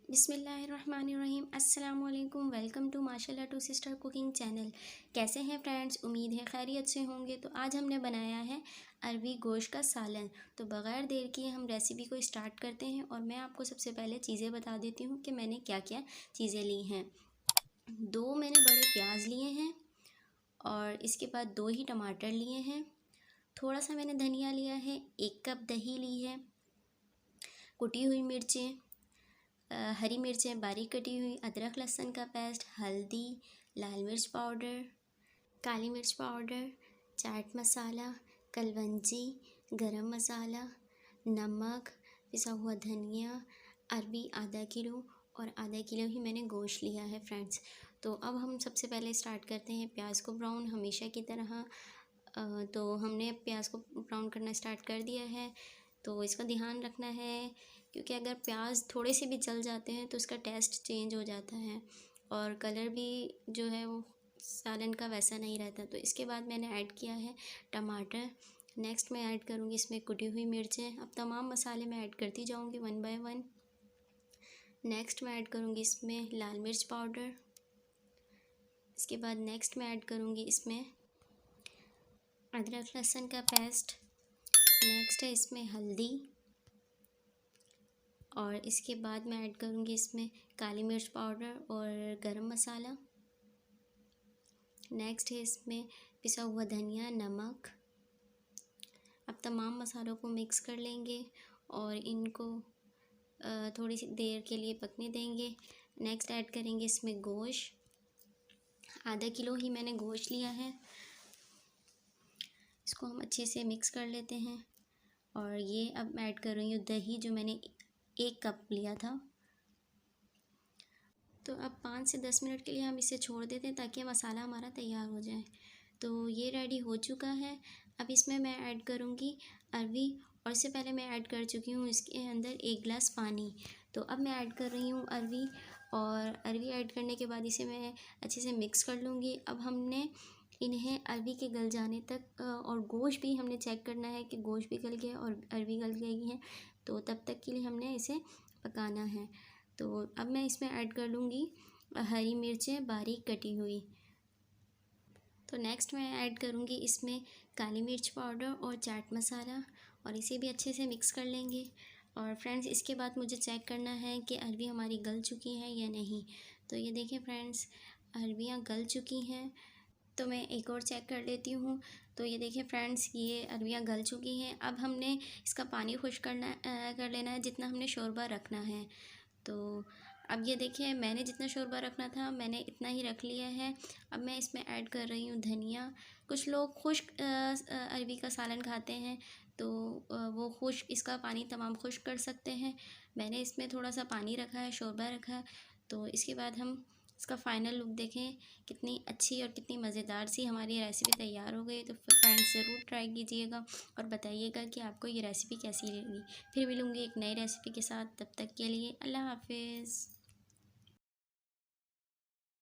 बिस्मिल्लाहिर्रहमानिर्रहीम। अस्सलाम वालेकुम। वेलकम टू माशाल्लाह टू सिस्टर कुकिंग चैनल। कैसे हैं फ्रेंड्स? उम्मीद है खैरियत से होंगे। तो आज हमने बनाया है अरबी गोश्त का सालन। तो बग़ैर देर किए हम रेसिपी को स्टार्ट करते हैं और मैं आपको सबसे पहले चीज़ें बता देती हूँ कि मैंने क्या क्या चीज़ें ली हैं। 2 मैंने बड़े प्याज लिए हैं और इसके बाद 2 ही टमाटर लिए हैं। थोड़ा सा मैंने धनिया लिया है, 1 कप दही ली है, कुटी हुई मिर्चें, हरी मिर्चें बारीक कटी हुई, अदरक लहसुन का पेस्ट, हल्दी, लाल मिर्च पाउडर, काली मिर्च पाउडर, चाट मसाला, कलवंजी, गरम मसाला, नमक, पिसा हुआ धनिया, अरबी आधा किलो और आधा किलो ही मैंने गोश्त लिया है फ्रेंड्स। तो अब हम सबसे पहले स्टार्ट करते हैं प्याज को ब्राउन हमेशा की तरह। तो हमने प्याज को ब्राउन करना स्टार्ट कर दिया है। तो इसका ध्यान रखना है क्योंकि अगर प्याज थोड़े से भी जल जाते हैं तो उसका टेस्ट चेंज हो जाता है और कलर भी जो है वो सालन का वैसा नहीं रहता। तो इसके बाद मैंने ऐड किया है टमाटर। नेक्स्ट मैं ऐड करूँगी इसमें कुटी हुई मिर्चें। अब तमाम मसाले मैं ऐड करती जाऊँगी 1 बाय 1। नेक्स्ट मैं ऐड करूँगी इसमें लाल मिर्च पाउडर। इसके बाद नेक्स्ट मैं ऐड करूँगी इसमें अदरक लहसुन का पेस्ट। नेक्स्ट है इसमें हल्दी और इसके बाद मैं ऐड करूँगी इसमें काली मिर्च पाउडर और गरम मसाला। नेक्स्ट है इसमें पिसा हुआ धनिया, नमक। अब तमाम मसालों को मिक्स कर लेंगे और इनको थोड़ी सी देर के लिए पकने देंगे। नेक्स्ट ऐड करेंगे इसमें गोश्त। आधा किलो ही मैंने गोश्त लिया है। इसको हम अच्छे से मिक्स कर लेते हैं और ये अब मैं ऐड कर रही हूँ दही जो मैंने 1 कप लिया था। तो अब 5 से 10 मिनट के लिए हम इसे छोड़ देते हैं ताकि मसाला हमारा तैयार हो जाए। तो ये रेडी हो चुका है। अब इसमें मैं ऐड करूँगी अरबी और इससे पहले मैं ऐड कर चुकी हूँ इसके अंदर 1 गिलास पानी। तो अब मैं ऐड कर रही हूँ अरबी और अरबी ऐड करने के बाद इसे मैं अच्छे से मिक्स कर लूँगी। अब हमने इन्हें अरबी के गल जाने तक और गोश्त भी हमने चेक करना है कि गोश्त भी गल गया और अरबी गल गई है। तो तब तक के लिए हमने इसे पकाना है। तो अब मैं इसमें ऐड कर लूँगी हरी मिर्चें बारीक कटी हुई। तो नेक्स्ट मैं ऐड करूँगी इसमें काली मिर्च पाउडर और चाट मसाला और इसे भी अच्छे से मिक्स कर लेंगे। और फ्रेंड्स इसके बाद मुझे चेक करना है कि अरबी हमारी गल चुकी है या नहीं। तो ये देखें फ्रेंड्स, अरबियाँ गल चुकी हैं। तो मैं एक और चेक कर लेती हूँ। तो ये देखिए फ्रेंड्स, ये अरबियाँ गल चुकी हैं। अब हमने इसका पानी खुश कर लेना है जितना हमने शोरबा रखना है। तो अब ये देखिए मैंने जितना शोरबा रखना था मैंने इतना ही रख लिया है। अब मैं इसमें ऐड कर रही हूँ धनिया। कुछ लोग खुश्क अरबी का सालन खाते हैं तो वो खुश्क इसका पानी तमाम खुश्क कर सकते हैं। मैंने इसमें थोड़ा सा पानी रखा है, शोरबा रखा है। तो इसके बाद हम इसका फ़ाइनल लुक देखें कितनी अच्छी और कितनी मज़ेदार सी हमारी रेसिपी तैयार हो गई। तो फ्रेंड्स ज़रूर ट्राई कीजिएगा और बताइएगा कि आपको ये रेसिपी कैसी लगी। फिर मिलूँगी एक नई रेसिपी के साथ। तब तक के लिए अल्लाह हाफ़िज़।